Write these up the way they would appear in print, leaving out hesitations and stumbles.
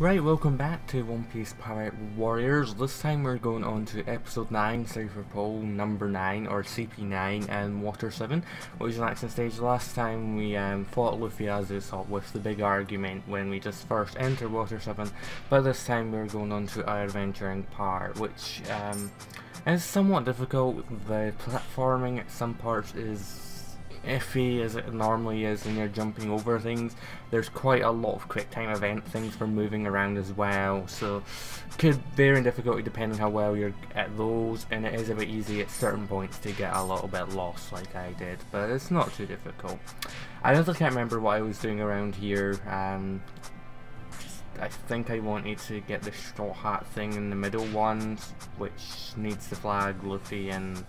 Right, welcome back to One Piece Pirate Warriors. This time we're going on to episode 9, Cypher Pole number 9, or CP9, and Water 7, which is an action stage. Last time we fought Luffy as Usopp with the big argument when we just first entered Water 7, but this time we're going on to our adventuring part, which is somewhat difficult. The platforming at some parts is iffy as it normally is when you're jumping over things. There's quite a lot of quick time event things for moving around as well, so could vary in difficulty depending how well you're at those, and it is a bit easy at certain points to get a little bit lost like I did, but it's not too difficult. I honestly can't remember what I was doing around here. I think I wanted to get the straw hat thing in the middle one, which needs to flag Luffy and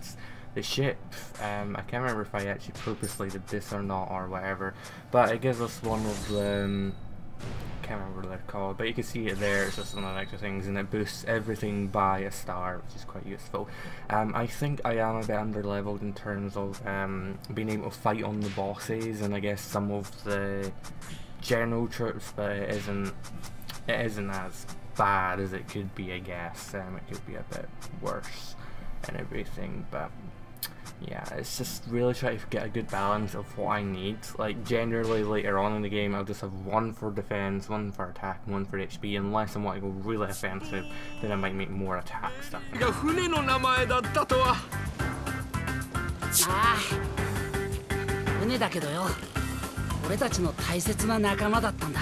the ship. I can't remember if I actually purposely did this or not or whatever, but it gives us one of the, can't remember what they're called, but you can see it there. It's just one of the extra things, and it boosts everything by a star, which is quite useful. I think I am a bit under leveled in terms of being able to fight on the bosses and I guess some of the general troops, but it isn't as bad as it could be, I guess. It could be a bit worse and everything, but yeah, it's just really trying to get a good balance of what I need. Like, generally later on in the game I'll just have one for defense, one for attack, and one for HP, unless I want to go really offensive, then I might make more attack stuff. 船の名前だったとは。ああ、船だけどよ、俺たちの大切な仲間だったんだ。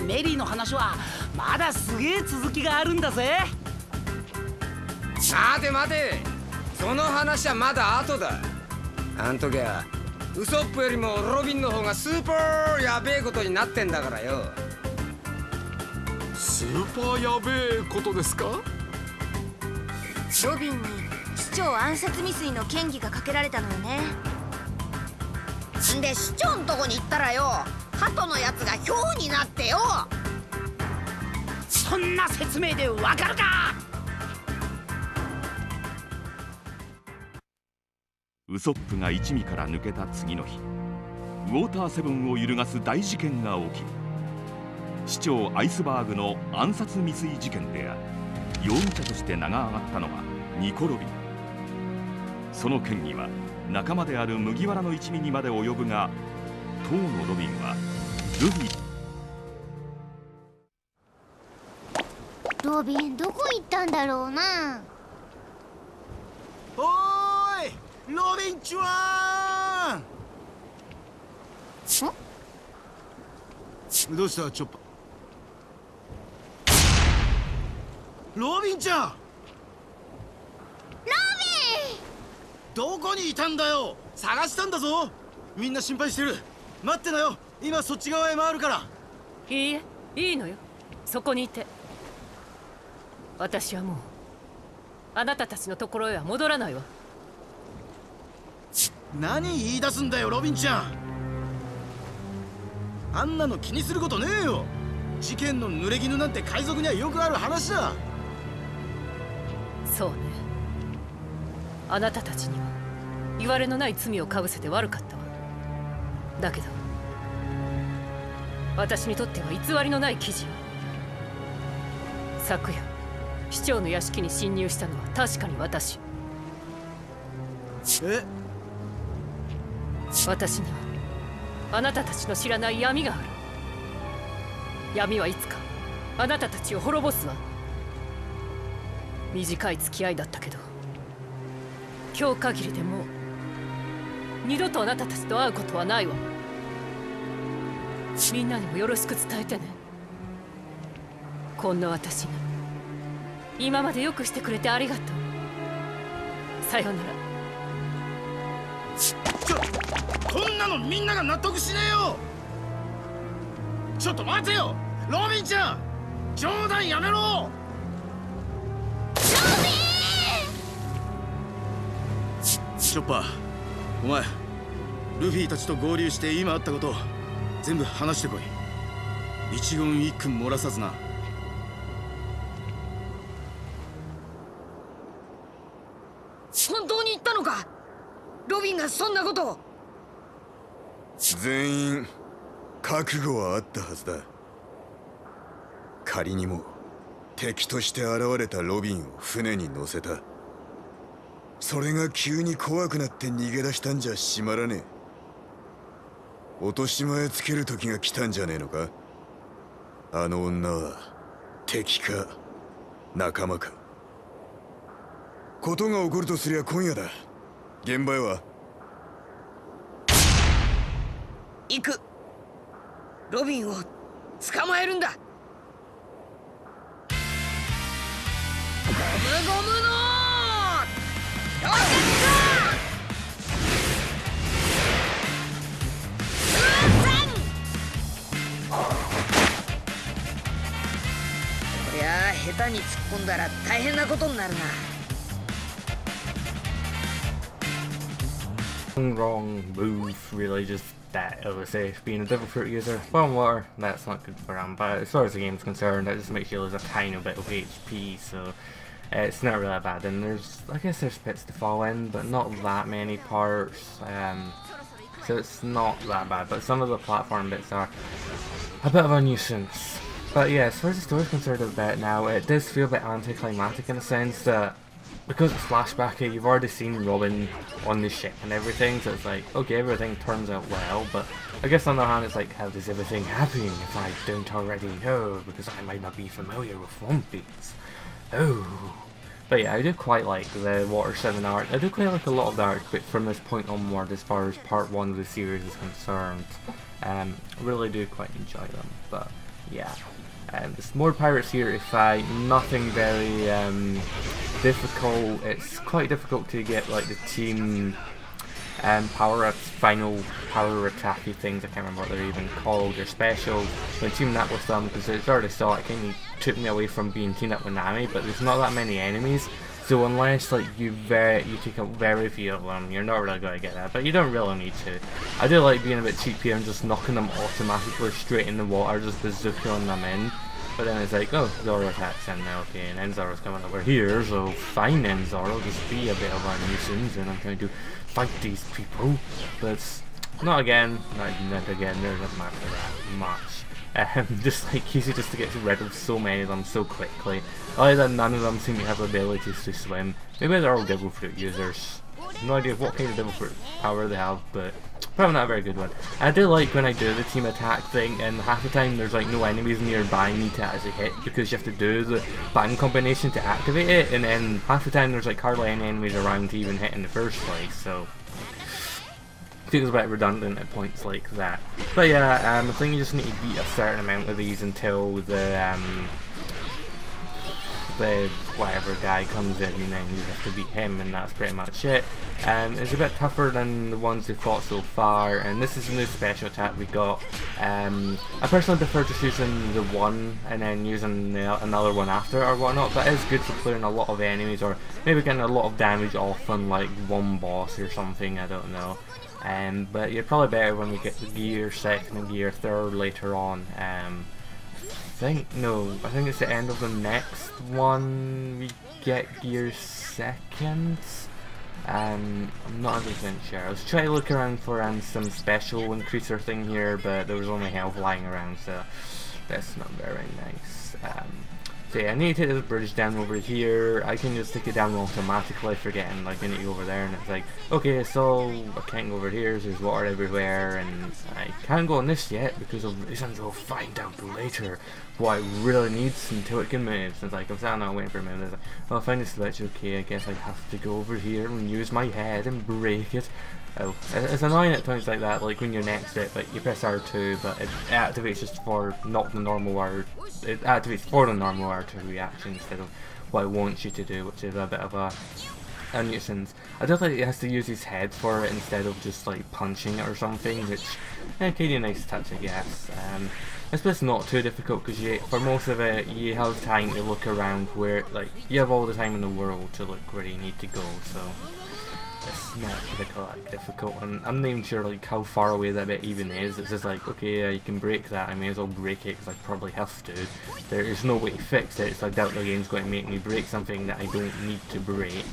メリーの話はまだすげえ続きがあるんだぜ。待て待て、その話はまだ後だ。あん時はウソップよりもロビンの方がスーパーやべえことになってんだからよ。スーパーやべえことですか？ロビンに市長暗殺未遂の嫌疑がかけられたのよね。で市長んとこに行ったらよ、鳩のやつがヒョウになってよ。そんな説明でわかるか？ウソップが一味から抜けた次の日、ウォーターセブンを揺るがす大事件が起きる。市長アイスバーグの暗殺未遂事件である。容疑者として名が挙がったのはニコ・ロビン。その嫌疑は仲間である麦わらの一味にまで及ぶが、当のロビンはルビー。ロビンどこ行ったんだろうな。おーい、ロビンちゃん。どうしたチョッパ。ロビンちゃん。ロビンどこにいたんだよ。探したんだぞ。みんな心配してる。待ってなよ、今そっち側へ回るから。いいえ、いいのよ。そこにいて。私はもうあなたたちのところへは戻らないわ。何言い出すんだよロビンちゃん。あんなの気にすることねえよ。事件の濡れ衣なんて海賊にはよくある話だ。そうね、あなたたちには言われのない罪をかぶせて悪かったわ。だけど私にとっては偽りのない記事よ。昨夜市長の屋敷に侵入したのは確かに私。え？私にはあなたたちの知らない闇がある。闇はいつかあなたたちを滅ぼすわ。短い付き合いだったけど、今日限りでもう二度とあなたたちと会うことはないわ。みんなにもよろしく伝えてね。こんな私が今までよくしてくれてありがとう。さようなら。こんなのみんなが納得しねえよ。ちょっと待てよロビンちゃん、冗談やめろ。ロビチョッパー、お前ルフィたちと合流して今あったこと全部話してこい。一言一句漏らさずな。本当に言ったのか？ロビンがそんなことを。全員覚悟はあったはずだ。仮にも敵として現れたロビンを船に乗せた。それが急に怖くなって逃げ出したんじゃしまらねえ。落とし前つける時が来たんじゃねえのか。あの女は敵か仲間か。ことが起こるとすりゃ今夜だ。現場へは行く。ロビンを捕まえるんだ。ゴムゴムのロケット。こりゃあ下手に突っ込んだら大変なことになるな。Wrong move, really, just that, I would say, being a Devil Fruit user. Foam water, that's not good for him, but as far as the game's concerned, that just makes you lose a tiny bit of HP, so it's not really that bad. And there's, I guess there's pits to fall in, but not that many parts, so it's not that bad, but some of the platform bits are a bit of a nuisance. But yeah, as far as the story's concerned a bit now, it does feel a bit anticlimactic in a sense that because it's flashbacky, you've already seen Robin on the ship and everything, so it's like, okay, everything turns out well, but I guess on the other hand, it's like, how does everything happen if I don't already know, because I might not be familiar with One Piece. Oh. But yeah, I do quite like the Water 7 art. I do quite like a lot of the art, but from this point onward, as far as part 1 of the series is concerned, really do quite enjoy them, but yeah. There's more pirates here to fight, nothing very difficult. It's quite difficult to get like the team power-ups, final power attacky things, I can't remember what they're even called, or specials. When teaming up with them, because it's already saw it kind of took me away from being teamed up with Nami, but there's not that many enemies, so unless like you take out very few of them, you're not really going to get that, but you don't really need to. I do like being a bit cheap here and just knocking them automatically straight in the water, just bazookaing them in. But then it's like, oh, Zoro attacks in now, okay, and then Zoro's coming over here, so fine then Zoro, just be a bit of a nuisance, and I'm trying to fight these people. But not again, not again, there doesn't matter that much. Just like easy just to get rid of so many of them so quickly. I like that none of them seem to have abilities to swim. Maybe they're all Devil Fruit users. No idea what kind of Devil Fruit power they have, but probably not a very good one. I do like when I do the team attack thing, and half the time there's like no enemies nearby me to actually hit, because you have to do the button combination to activate it, and then half the time there's like hardly any enemies around to even hit in the first place, so it feels a bit redundant at points like that. But yeah, I think you just need to beat a certain amount of these until the whatever guy comes in, and then you have to beat him, and that's pretty much it. It's a bit tougher than the ones we've fought so far, and this is a new special attack we got. I personally prefer just using the one and then using another one after or whatnot, but it is good for clearing a lot of enemies, or maybe getting a lot of damage off on like one boss or something, I don't know. But you're probably better when we get the gear 2nd and gear 3rd later on. I think it's the end of the next one we get gear 2nd. I'm not 100% sure. I was trying to look around for some special increaser thing here, but there was only health lying around, so that's not very nice. So yeah, I need to take this bridge down over here. I can just take it down automatically, forgetting like I need to go over there, and it's like, okay, so I can't go over here, so there's water everywhere, and I can't go on this yet because of reasons we'll find out later what it really needs until it can move. So it's like, I'm standing there waiting for a minute, it's like, well, I find this switch, okay, I guess I have to go over here and use my head and break it. Oh, it's annoying at times like that, like when you're next to it, but you press R2, but it activates just for not the normal R. It activates for the normal R2 reaction instead of what it wants you to do, which is a bit of a nuisance. I do think it has to use his head for it instead of just like punching it or something, which kind of nice touch, I guess. I suppose it's not too difficult because for most of it you have time to look around where, like, you have all the time in the world to look where you need to go, so it's not particularly difficult, and I'm not even sure like how far away that bit even is. It's just like, okay, yeah, you can break that, I may as well break it because I probably have to. There is no way to fix it, so I doubt the game's going to make me break something that I don't need to break.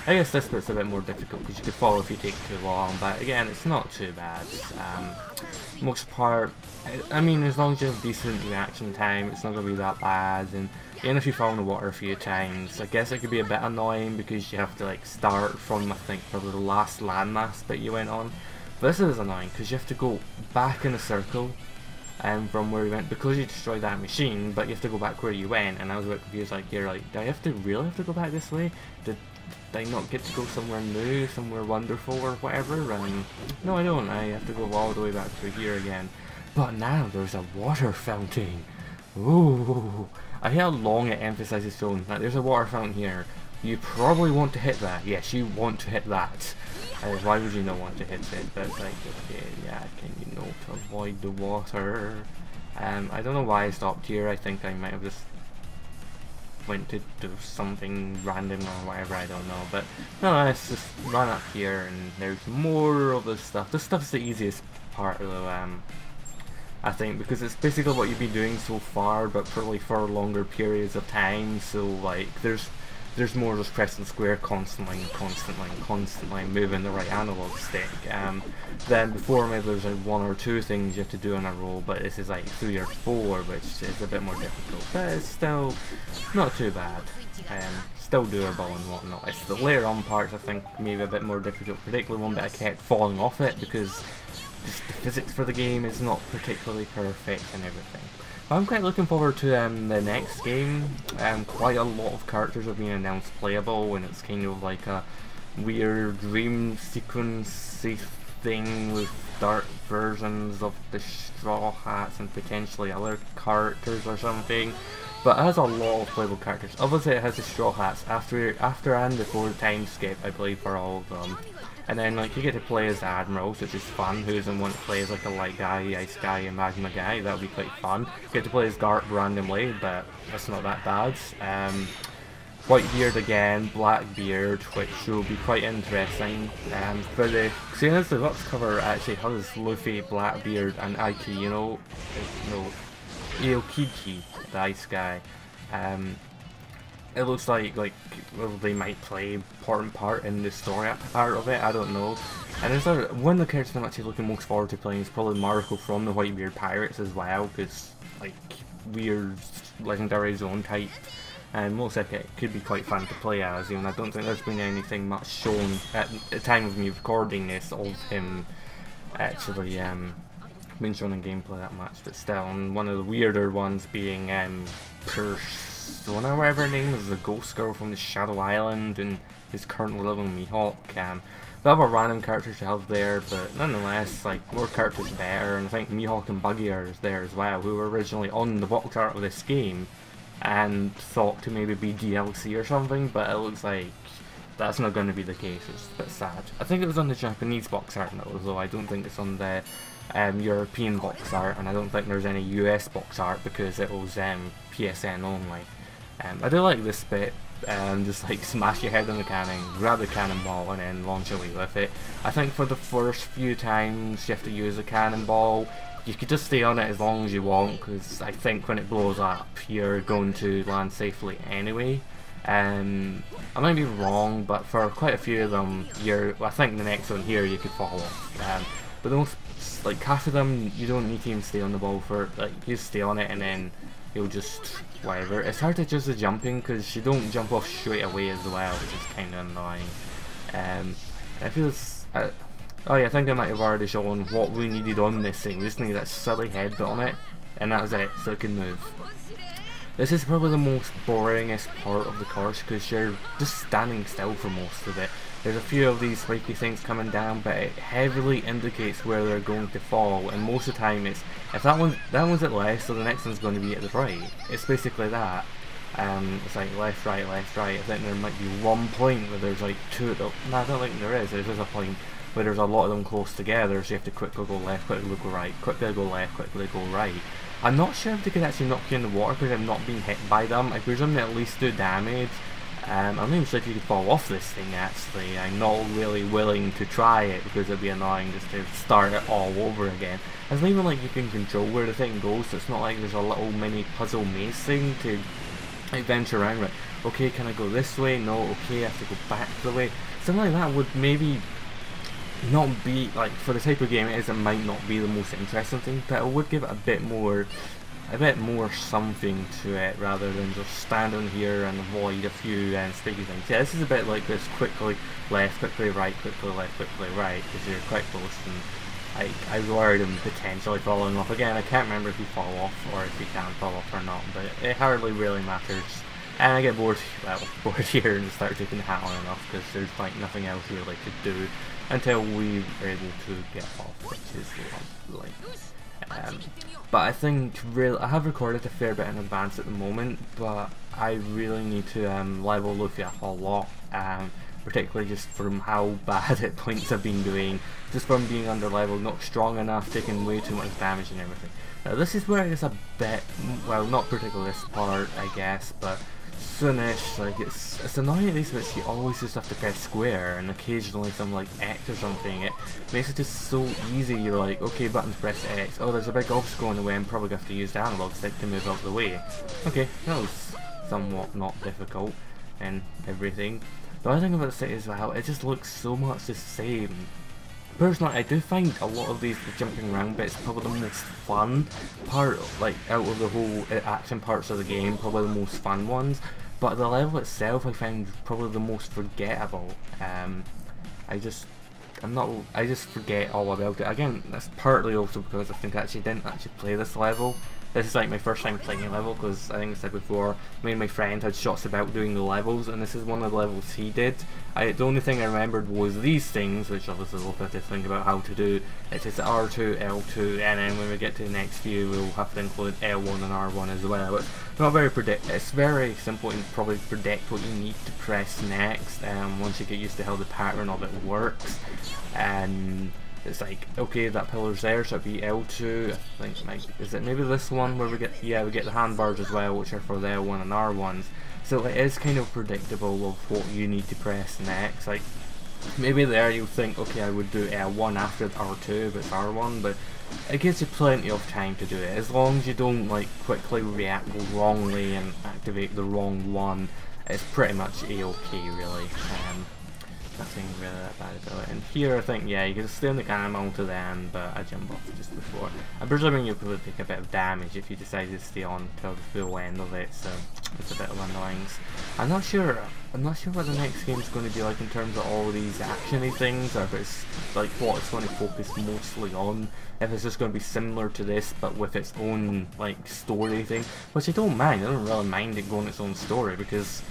I guess this bit's a bit more difficult because you could fall if you take too long, but again, it's not too bad. Most part, I mean, as long as you have decent reaction time, it's not going to be that bad. And even if you fall in the water a few times, I guess it could be a bit annoying because you have to like start from, I think, probably the last landmass bit you went on. But this is annoying because you have to go back in a circle from where you went, because you destroyed that machine, but you have to go back where you went. And I was a bit confused, like, you're like, do I really have to go back this way? Did I not get to go somewhere new, somewhere wonderful or whatever? No, I don't. I have to go all the way back through here again. But now there's a water fountain. Ooh. I hate how long it emphasizes tone. Like, there's a water fountain here. You probably want to hit that. Yes, you want to hit that. Why would you not want to hit it? But it's like, okay, yeah, can you know to avoid the water? I don't know why I stopped here. I think I might have just went to do something random or whatever, I don't know. But no, let's just run up here and there's more of this stuff. This stuff's the easiest part though, I think, because it's basically what you've been doing so far, but probably for longer periods of time. So like, there's more just pressing square constantly, moving the right analog stick. Then before, maybe there's like 1 or 2 things you have to do in a row, but this is like 3 or 4, which is a bit more difficult. But it's still not too bad. Still doable and whatnot. It's the later on parts I think maybe a bit more difficult, particularly one bit I kept falling off it because just the physics for the game is not particularly perfect and everything. But I'm quite looking forward to the next game. Quite a lot of characters have been announced playable, and it's kind of like a weird dream sequence thing with dark versions of the Straw Hats and potentially other characters or something. But it has a lot of playable characters. Obviously it has the Straw Hats after and before the time skip, I believe, for all of them. And then like you get to play as Admirals, which is fun. Who doesn't want to play as like a light guy, ice guy, and magma guy? That would be quite fun. You get to play as Garp randomly, but that's not that bad. Whitebeard again, Blackbeard, which will be quite interesting. For the seeing as the Lux cover actually has Luffy, Blackbeard, and Aokiji, Aokiji, the ice guy. It looks like well, they might play important part in the story part of it, I don't know. And there's one of the characters I'm actually looking most forward to playing is probably Marco from the Whitebeard Pirates as well, because like weird legendary zone type, and most likely it could be quite fun to play as, even I don't think there's been anything much shown at the time of me recording this of him actually been shown in gameplay that much, but still. And one of the weirder ones being Persona, whatever her name is, the ghost girl from the Shadow Island, and who's currently living with Mihawk. They have a random character to have there, but nonetheless, like, more characters better. And I think Mihawk and Buggy are there as well, who were originally on the box art of this game and thought to maybe be DLC or something, but it looks like that's not going to be the case. It's a bit sad. I think it was on the Japanese box art though, I don't think it's on the European box art, and I don't think there's any US box art because it was PSN only. I do like this bit, just like smash your head on the cannon, grab the cannonball and then launch away with it. I think for the first few times you have to use a cannonball, you could just stay on it as long as you want, because I think when it blows up you're going to land safely anyway. I might be wrong, but for quite a few of them, I think the next one here you could fall off. But the most, like half of them, you don't need to even stay on the ball for, like, you stay on it and then you'll just, whatever. It's hard to adjust the jumping because you don't jump off straight away as well, which is kind of annoying. I feel oh yeah, I think I might have already shown what we needed on this thing. We just needed that silly head bit on it, and that was it, so it can move. This is probably the most boringest part of the course because you're just standing still for most of it. There's a few of these spiky things coming down, but it heavily indicates where they're going to fall, and most of the time it's, if that one's at left, so the next one's going to be at the right. It's basically that. It's like left, right, left, right. I think there might be one point where there's like two of them. No, I don't think there is. There's just a point where there's a lot of them close together, so you have to quickly go left, quickly go right, quickly go left, quickly go right. I'm not sure if they could actually knock you in the water because I've not been hit by them. I presume they at least do damage. I'm not even sure if you could fall off this thing actually. I'm not really willing to try it because it'd be annoying just to start it all over again. It's not even like you can control where the thing goes, so it's not like there's a little mini puzzle maze thing to like venture around with. Okay, can I go this way? No, okay, I have to go back the way. Something like that would maybe not be, like, for the type of game it is, it might not be the most interesting thing, but it would give it a bit more something to it rather than just standing here and avoid a few sticky things. Yeah, this is a bit like this quickly left, quickly right, quickly left, quickly right, because you're quite close, and I was worried him potentially falling off. Again, I can't remember if you fall off or if you can fall off or not, but it hardly really matters. And I get bored here and start taking the hat on and off because there's like nothing else really to do until we are able to get off, which is lovely. But I think I have recorded a fair bit in advance at the moment, but I really need to level Luffy up a lot, particularly just from how bad hit points I've been doing, just from being under level, not strong enough, taking way too much damage and everything. Now this is where it's a bit, well, not particularly this part I guess, but soonish, like it's annoying at these bits. You always just have to press square and occasionally some like X or something. It makes it just so easy. You're like, okay, buttons, press X. Oh, there's a big obstacle in the way, I'm probably going to have to use the analog stick to move out of the way. Okay, that was somewhat not difficult and everything. The other thing about the city as well, it just looks so much the same. Personally, I do find a lot of these jumping around bits probably the most fun part, like out of the whole action parts of the game, probably the most fun ones. But the level itself I find probably the most forgettable. I just forget all about it. Again, that's partly also because I think I didn't actually play this level. This is like my first time playing a level because I think I said before, me and my friend had shots about doing the levels, and this is one of the levels he did. The only thing I remembered was these things, which obviously we'll have to think about how to do. It's just R2, L2, and then when we get to the next few we'll have to include L1 and R1 as well. It's not very it's very simple and probably predict what you need to press next, once you get used to how the pattern of it works. And it's like, okay, that pillar's there, so it'd be L2, I think, like, is it maybe this one where we get the handbars as well, which are for the L1 and R1s, so it is kind of predictable of what you need to press next. Like, maybe there you'll think, okay, I would do L1 after R2, but it's R1, but it gives you plenty of time to do it, as long as you don't, like, quickly react wrongly and activate the wrong one. It's pretty much A-okay, really. Nothing really that bad about it. And here I think, yeah, you can stay on the animal to the end, but I jump off just before. I'm presuming you'll probably take a bit of damage if you decide to stay on till the full end of it, so it's a bit of annoyance. I'm not sure what the next game is going to be like in terms of all these actiony things, or if it's like what it's going to focus mostly on. If it's just going to be similar to this but with its own like story thing, which I don't mind. I don't really mind it going its own story because,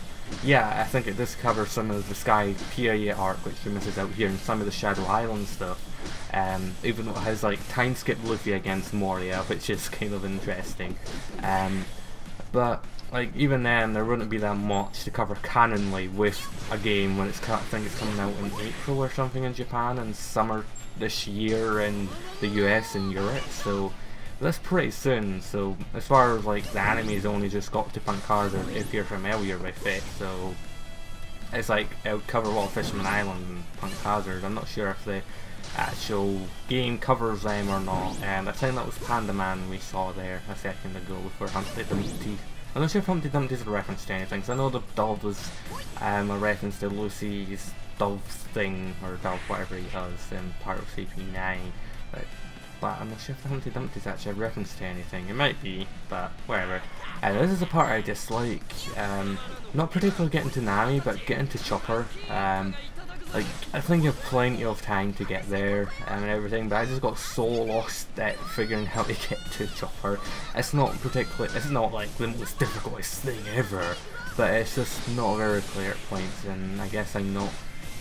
yeah, I think it does cover some of the Sky Piria arc, which we misses out here, and some of the Shadow Island stuff. Even though it has like time skip Luffy against Moria, which is kind of interesting. But like even then, there wouldn't be that much to cover canonly with a game when I think it's coming out in April or something in Japan, and summer this year in the US and Europe. So that's pretty soon. So as far as like the anime's only just got to Punk Hazard, if you're familiar with it, so it's like it would cover what Fisherman Island and Punk Hazard. I'm not sure if the actual game covers them or not, and I think that was Panda Man we saw there a second ago for Humpty Dumpty. I'm not sure if Humpty Dumpty is a reference to anything, so I know the dove was a reference to Lucy's dove thing, or dove whatever he has in part of CP9, but I'm not sure if the Humpty Dumpty is actually a reference to anything. It might be, but whatever. This is the part I dislike. Not particularly getting to Nami, but getting to Chopper. Like, I think you have plenty of time to get there and everything, but I just got so lost at figuring how to get to Chopper. It's not like the most difficult thing ever, but it's just not very clear at points, and I guess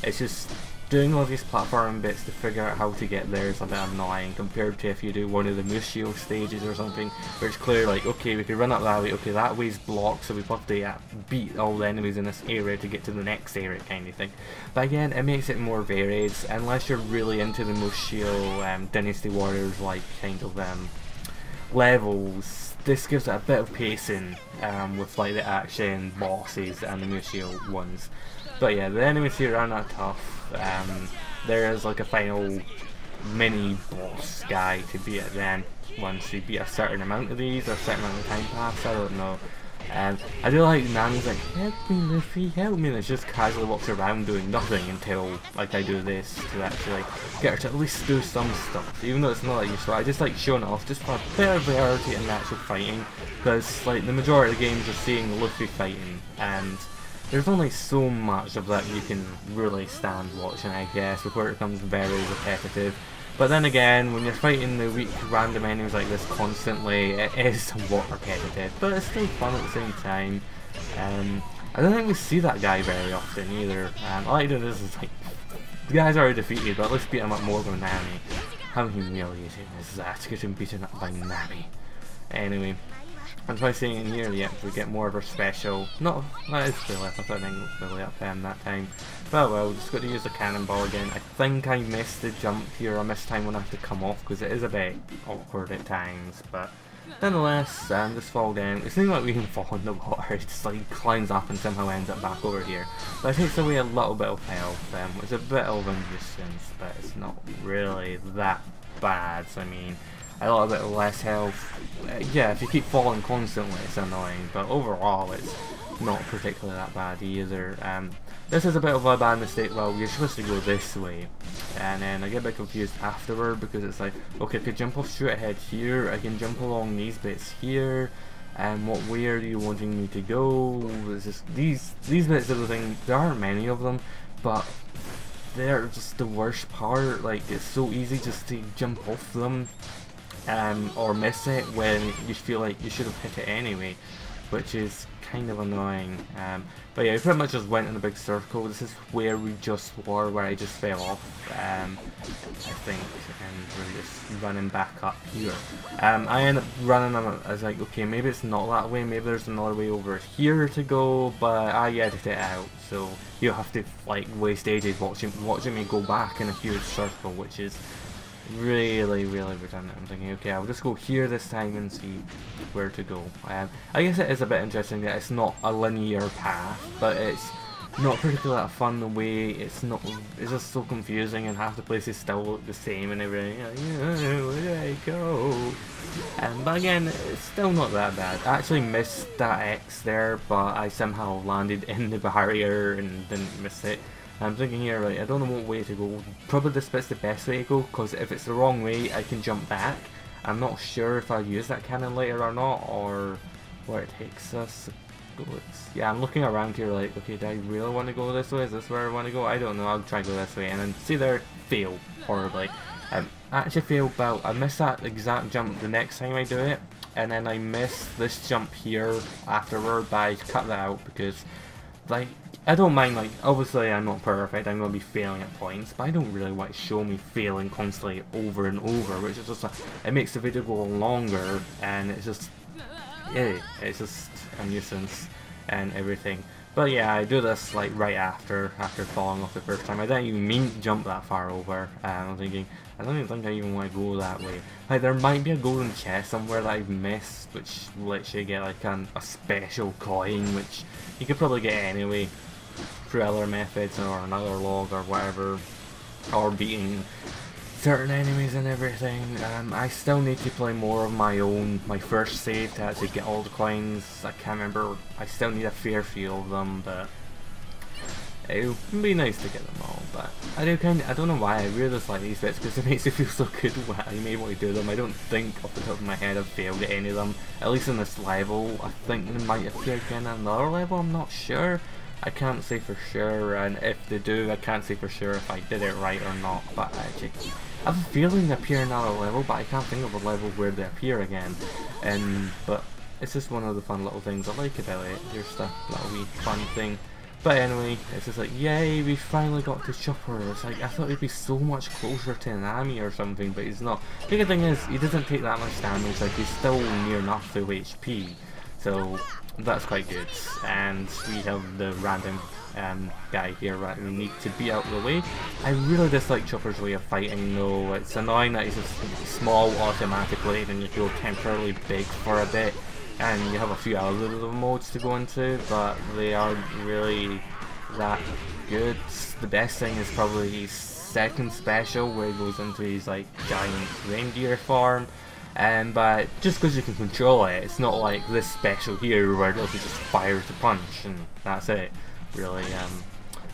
it's just doing all these platform bits to figure out how to get there is a bit annoying compared to if you do one of the Musho stages or something, where it's clear like, okay, we could run up that way, okay, that way's blocked, so we have to beat all the enemies in this area to get to the next area kind of thing. But again, it makes it more varied, unless you're really into the Musho Dynasty Warriors like kind of levels. this gives it a bit of pacing with like the action bosses and the Musou ones. But yeah, the enemies here aren't that tough. There is like a final mini boss guy to beat at the end once you beat a certain amount of these or a certain amount of time pass, I don't know. I do like Nami's like, help me Luffy, help me, and it just casually walks around doing nothing until like I do this to actually get her to at least do some stuff, even though it's not that useful. I just like showing it off just for a bit of variety in the actual fighting, because like the majority of the games are seeing Luffy fighting, and there's only so much of that you can really stand watching, I guess, before it becomes very repetitive. But then again, when you're fighting the weak random enemies like this constantly, it is somewhat repetitive, but it's still fun at the same time. I don't think we see that guy very often either. I like doing this is like, the guy's already defeated, but let's beat him up more with Nami. How humiliating is that, getting beaten up by Nami? Anyway, I'm trying to see in here yet we get more of her special. Not, that is fully up, I thought I was fully up that time. But well, just got to use the cannonball again. I think I missed the jump here, I missed time when I have to come off because it is a bit awkward at times, but nonetheless, just fall down. It seems like we can fall in the water, it just like climbs up and somehow ends up back over here. But it takes away a little bit of health, which is a bit of a nuisance, but it's not really that bad. So I mean, a little bit less health. Yeah, if you keep falling constantly it's annoying, but overall it's not particularly that bad either. This is a bit of a bad mistake. Well, you're supposed to go this way, and then I get a bit confused afterward because it's like, okay, I could jump off straight ahead here, I can jump along these bits here, and what way are you wanting me to go? It's just these bits of the thing, there aren't many of them, but they're just the worst part. Like, it's so easy just to jump off them or miss it when you feel like you should have hit it anyway, which is kind of annoying. But yeah, we pretty much just went in a big circle. This is where we just were, where I just fell off, I think, and we're just running back up here. I end up running, I was like, okay, maybe it's not that way, maybe there's another way over here to go, but I edited it out, so you have to like waste ages watching me go back in a huge circle, which is really redundant. I'm thinking, okay, I'll just go here this time and see where to go. I guess it is a bit interesting that it's not a linear path, but it's not particularly that fun the way it's just so confusing and half the places still look the same and everything. Where do I go? But again, it's still not that bad. I actually missed that X there, but I somehow landed in the barrier and didn't miss it. I'm thinking here, right, I don't know what way to go. Probably this bit's the best way to go, because if it's the wrong way, I can jump back. I'm not sure if I'll use that cannon later or not, or where it takes us. Yeah, I'm looking around here like, okay, do I really want to go this way? Is this where I want to go? I don't know, I'll try to go this way, and then see there, fail horribly. I actually failed, but I missed that exact jump the next time I do it, and then I missed this jump here afterward, but I cut that out because, like, I don't mind, like, obviously I'm not perfect, I'm going to be failing at points, but I don't really want to show me failing constantly over and over, which is just, it makes the video go longer, and it's just, yeah, it's just a nuisance and everything. But yeah, I do this, like, right after falling off the first time. I didn't even mean to jump that far over, I'm thinking, I don't even think I even want to go that way. Like, there might be a golden chest somewhere that I've missed, which lets you get, like, a special coin, which you could probably get anyway through other methods or another log or whatever, or beating certain enemies and everything. I still need to play more of my first save to actually get all the coins. I can't remember, I still need a fair few of them, but it would be nice to get them all. But I don't know why I really dislike these bits, because it makes me feel so good when I'm able to do them. I don't think off the top of my head I've failed at any of them, at least in this level. I think they might appear again at another level, I'm not sure. I can't say for sure, and if they do, I can't say for sure if I did it right or not, but actually, I have a feeling they appear in another level, but I can't think of a level where they appear again. But it's just one of the fun little things I like about it, just a little wee fun thing. But anyway, it's just like, yay, we finally got to Chopper. It's like, I thought he'd be so much closer to Nami or something, but he's not. The good thing is, he doesn't take that much damage, like he's still near enough to HP. so that's quite good. And we have the random guy here that we need to beat out of the way. I really dislike Chopper's way of fighting though. It's annoying that he's just small automatically, then you go temporarily big for a bit, and you have a few other modes to go into, but they aren't really that good. The best thing is probably his second special, where he goes into his like giant reindeer form, but just because you can control it, it's not like this special here where it just fires the punch and that's it. Really,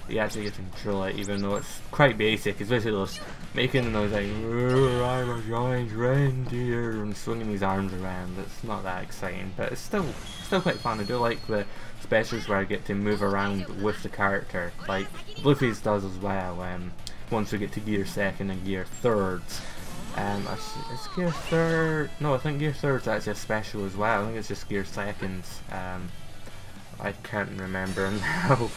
you actually get to control it, even though it's quite basic. It's basically just making the noise like "I'm a giant reindeer" and swinging his arms around. It's not that exciting, but it's still quite fun. I do like the specials where I get to move around with the character, like Luffy's does as well. Once we get to Gear 2nd and Gear 3rd. It's Gear 3rd? No, I think Gear 3rd's actually a special as well. I think it's just Gear 2nd. I can't remember now.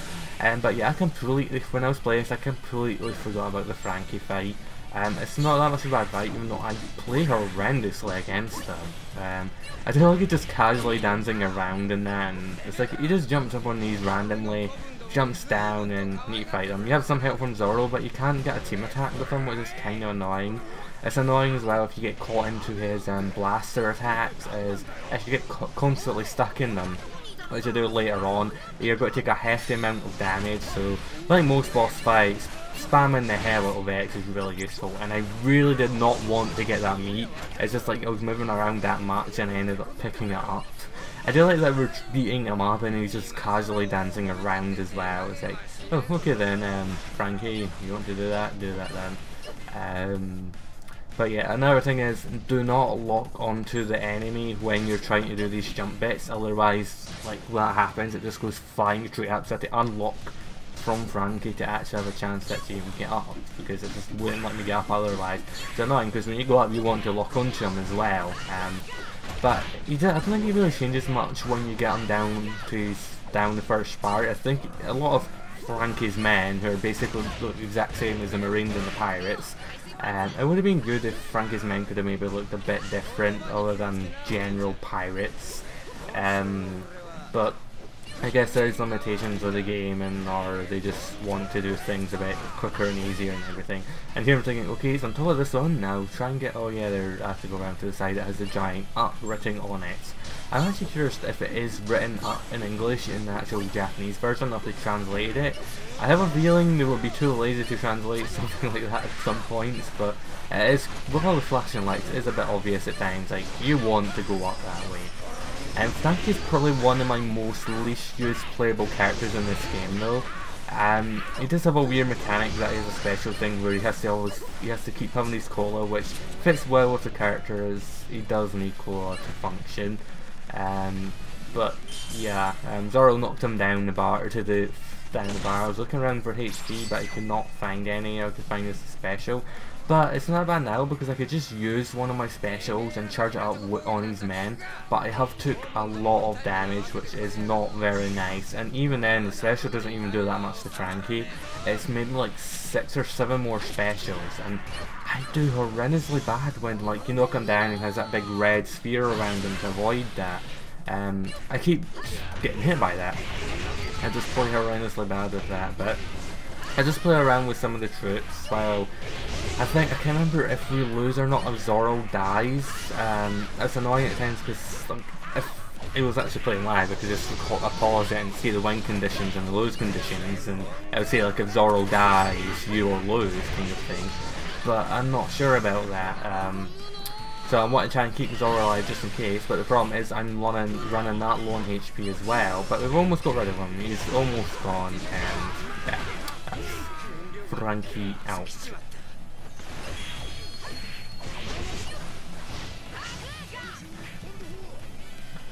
But yeah, when I was playing this, I completely forgot about the Frankie fight. It's not that much of a bad fight, even though I play horrendously against him. I don't like it just casually dancing around in that, and it's like he just jumps up on these randomly, jumps down, and you fight him. You have some help from Zoro, but you can't get a team attack with him, which is kind of annoying. It's annoying as well if you get caught into his blaster attacks, as if you get constantly stuck in them, which I do later on, you're going to take a hefty amount of damage. So like most boss fights, spamming the hell out of X is really useful, and I really did not want to get that meat. It's just like I was moving around that much and I ended up picking it up. I do like that we're beating him up and he's just casually dancing around as well. It's like, oh okay then, Frankie, you want to do that then. But yeah, another thing is, do not lock onto the enemy when you're trying to do these jump bits, otherwise, like, that happens, it just goes flying straight up, so I have to unlock from Frankie to actually have a chance to actually even get up, because it just wouldn't let me get up otherwise. It's annoying, because when you go up you want to lock onto him as well, but I don't think he really changes much when you get him down the first part. I think a lot of Frankie's men, who are basically the exact same as the Marines and the Pirates, it would have been good if Frankie's men could have maybe looked a bit different other than general pirates, but I guess there's limitations of the game, or they just want to do things a bit quicker and easier and everything. And here I'm thinking, okay, so on top of this one now, try and get, oh yeah, I have to go around to the side that has the giant up written on it. I'm actually curious if it is written up in English in the actual Japanese version, or if they translated it. I have a feeling they would be too lazy to translate something like that at some points, but it is, with all the flashing lights, it is a bit obvious at times, like, you want to go up that way. And Frankie's probably one of my most least used playable characters in this game though. He does have a weird mechanic that is a special thing where he has to keep having his cola, which fits well with the character as he does need cola to function. But yeah, Zoro knocked him down the bar. I was looking around for HP, but I could not find any. I could find this special, but it's not bad now because I could just use one of my specials and charge it up on his men. But I have took a lot of damage, which is not very nice. And even then, the special doesn't even do that much to Frankie. It's maybe like 6 or 7 more specials, and I do horrendously bad when, like, you knock him down and he has that big red sphere around him to avoid that. I keep getting hit by that. I just play horrendously bad with that, but I just play around with some of the troops while I can't remember if we lose or not, if Zoro dies. It's annoying at times because, like, if it was actually playing live, I could just pause it and see the win conditions and the lose conditions, and it would say like if Zoro dies, you will lose kind of thing. But I'm not sure about that. So I want to try and keep Zoro alive just in case, but the problem is I'm running that low on HP as well. But we've almost got rid of him. He's almost gone, and yeah, that's Frankie out.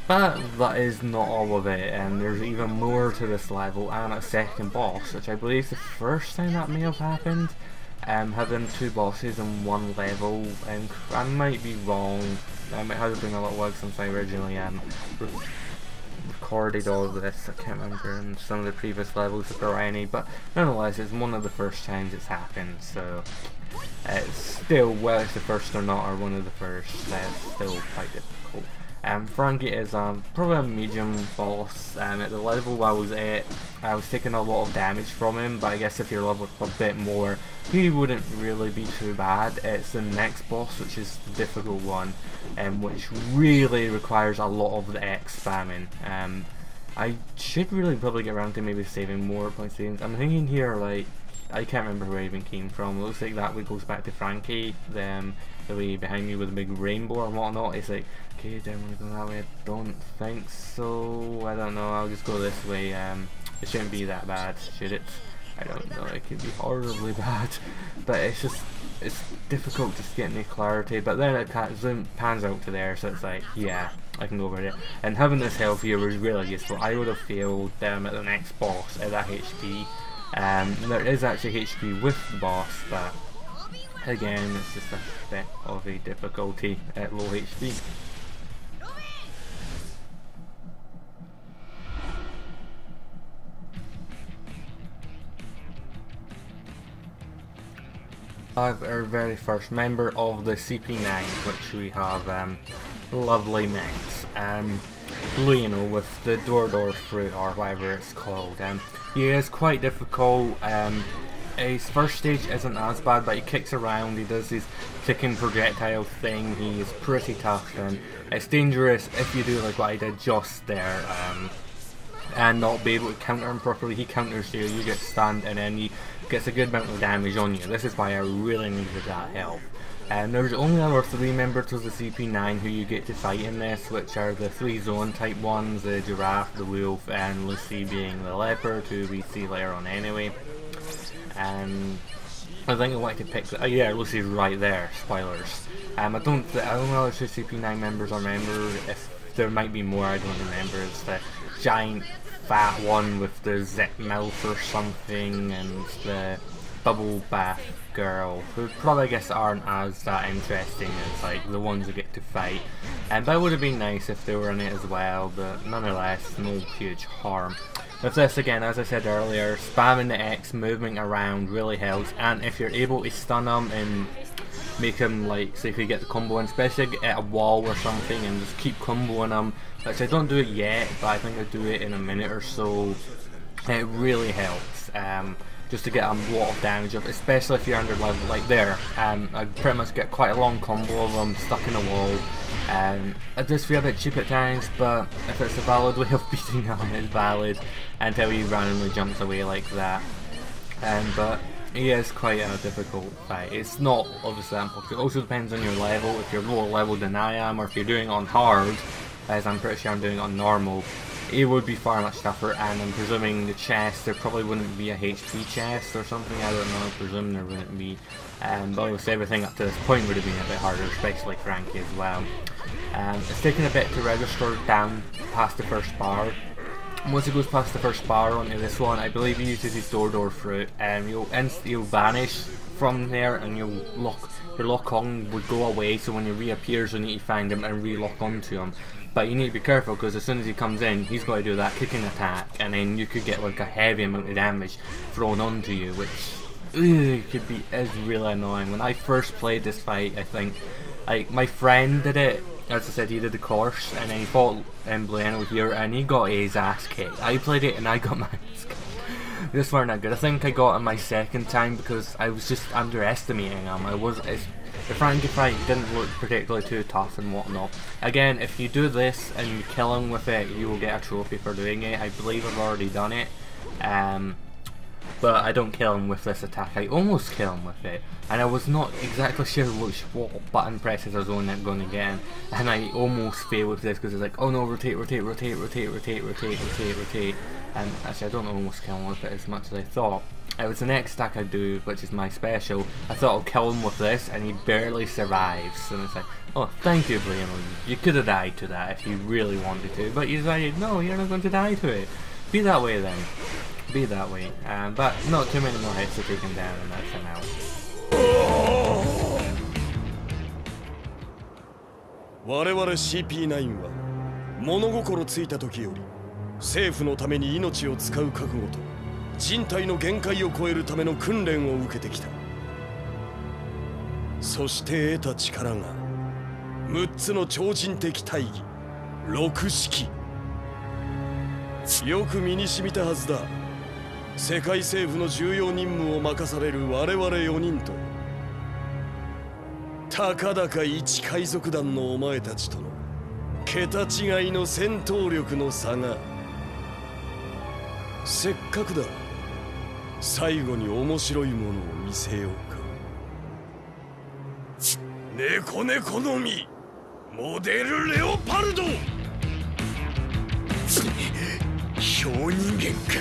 But that is not all of it, and there's even more to this level, and a second boss, which I believe is the first time that may have happened. Having 2 bosses in one level, and I might be wrong. I might have been a lot worse since I originally recorded all of this. I can't remember in some of the previous levels if there were any, but nonetheless, it's one of the first times it's happened. So it's still, whether it's the first or not, or one of the first, that's still quite difficult. Frankie is probably a medium boss. At the level I was at, I was taking a lot of damage from him, but I guess if you're leveled a bit more, he wouldn't really be too bad. It's the next boss, which is the difficult one, which really requires a lot of the X spamming. I should really probably get around to maybe saving more points. I'm thinking here, like, I can't remember where I even came from. It looks like that way goes back to Frankie, the way behind me with the big rainbow or whatnot. It's like, okay, do I want to go that way? I don't think so. I don't know, I'll just go this way. It shouldn't be that bad, should it? I don't know, it could be horribly bad. But it's just, it's difficult just getting the clarity. But then it pans out to there, so it's like, yeah, I can go over it. And having this health here was really useful. I would have failed at the next boss at that HP. There is actually HP with the boss, but again, it's just a bit of a difficulty at low HP. Our very first member of the CP9, which we have lovely Max, Luino with the Door fruit or whatever it's called. He is quite difficult. His first stage isn't as bad, but he kicks around, he does his kicking projectile thing, he's pretty tough, and it's dangerous if you do like what I did just there, and not be able to counter him properly. He counters you, you get stunned, and then he gets a good amount of damage on you. This is why I really needed that health. And there's only other 3 members of the CP9 who you get to fight in this, which are the 3 zone type ones, the giraffe, the wolf, and Lucy being the leopard, who we see later on anyway. And I think I like to pick the, yeah, Lucy's right there, spoilers. I don't know if the CP9 members are members, if there might be more, I don't remember. It's the giant fat one with the zip mouth or something, and the bubble bath girl, who probably I guess aren't as that interesting as like the ones who get to fight. And that would have been nice if they were in it as well, but nonetheless, no huge harm. With this, again, as I said earlier, spamming the X, moving around really helps, and if you're able to stun them and make them, like, say if you get the combo in, especially at a wall or something, and just keep comboing them, which I don't do it yet, but I think I'll do it in a minute or so. It really helps, just to get a lot of damage up, especially if you're under level, like there. I pretty much get quite a long combo of them stuck in a wall. It does feel a bit cheap at times, but if it's a valid way of beating him, it's valid until he randomly jumps away like that. But he is quite a difficult fight. It's not obviously that important. It also depends on your level. If you're lower level than I am, or if you're doing it on hard, as I'm pretty sure I'm doing it on normal, it would be far much tougher. And I'm presuming the chest, there probably wouldn't be a HP chest or something, I don't know, I presume there wouldn't be. But obviously everything up to this point would have been a bit harder, especially Frankie as well. It's taking a bit to register down past the first bar. Once it goes past the first bar onto this one, I believe he uses his door fruit, and you'll vanish from there, and your lock on would go away, so when he reappears you need to find him and re-lock onto him. But you need to be careful, because as soon as he comes in, he's going to do that kicking attack, and then you could get like a heavy amount of damage thrown onto you, which is really annoying. When I first played this fight, I think, like, my friend did it. As I said, he did the course, and then he fought Blueno here, and he got his ass kicked. I played it, and I got my ass kicked. This weren't that good. I think I got him my second time, because I was just underestimating him. The Frankie fight didn't look particularly too tough and whatnot. Again, if you do this, and you kill him with it, you will get a trophy for doing it. I believe I've already done it. But I don't kill him with this attack. I almost kill him with it, and I was not exactly sure what button presses I was going to get in, and I almost failed with this because it's like, oh no, rotate, and actually I don't almost kill him with it as much as I thought. It was the next attack I do, which is my special. I thought I'll kill him with this, and he barely survives, and it's like, oh, thank you, Blueno. You could have died to that if you really wanted to, but you decided, no, you're not going to die to it. Be that way then. Be that way, but not too many more hits to take him down, and that's him out. 我々 CP9 は物心ついた時より政府のために命を使う覚悟と人体の限界を超えるための訓練を受けてきた。そして得た力が6つの超人的大義6式。よく身に染みたはずだ。世界政府の重要任務を任される我々4人と、たかだか一海賊団のお前たちとの桁違いの戦闘力の差が。せっかくだ、最後に面白いものを見せようか。猫猫の実モデルレオパルド。氷人間か。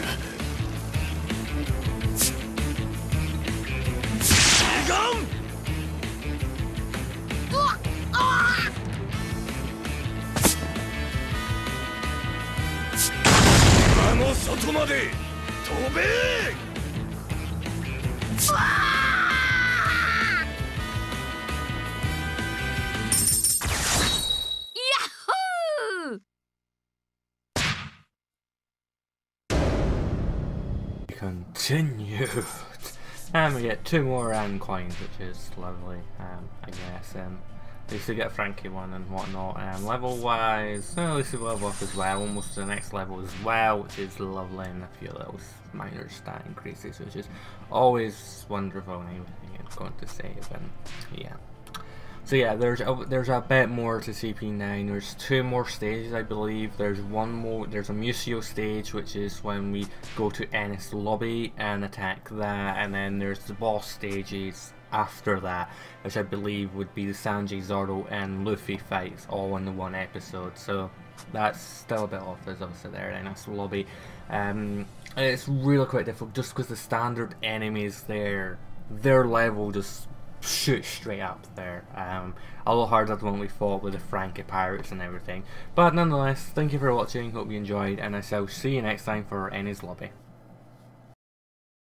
違う。島の外まで飛べ。Continued. And we get 2 more coins, which is lovely, I guess. At least we get a Frankie one and whatnot. Level wise, at least we level up as well, almost to the next level as well, which is lovely, and a few little minor stat increases, which is always wonderful and everything I'm going to save, and yeah. So yeah, there's a bit more to CP9. There's 2 more stages, I believe. There's one more. There's a Museo stage, which is when we go to Enies Lobby and attack that, and then there's the boss stages after that, which I believe would be the Sanji, Zoro, and Luffy fights all in the one episode. So that's still a bit off. There's obviously there Enies Lobby. It's really quite difficult just because the standard enemies there, their level just shoot straight up there. A lot harder than when we fought with the Frankie pirates and everything. But nonetheless, thank you for watching, hope you enjoyed, and I shall see you next time for Enies Lobby.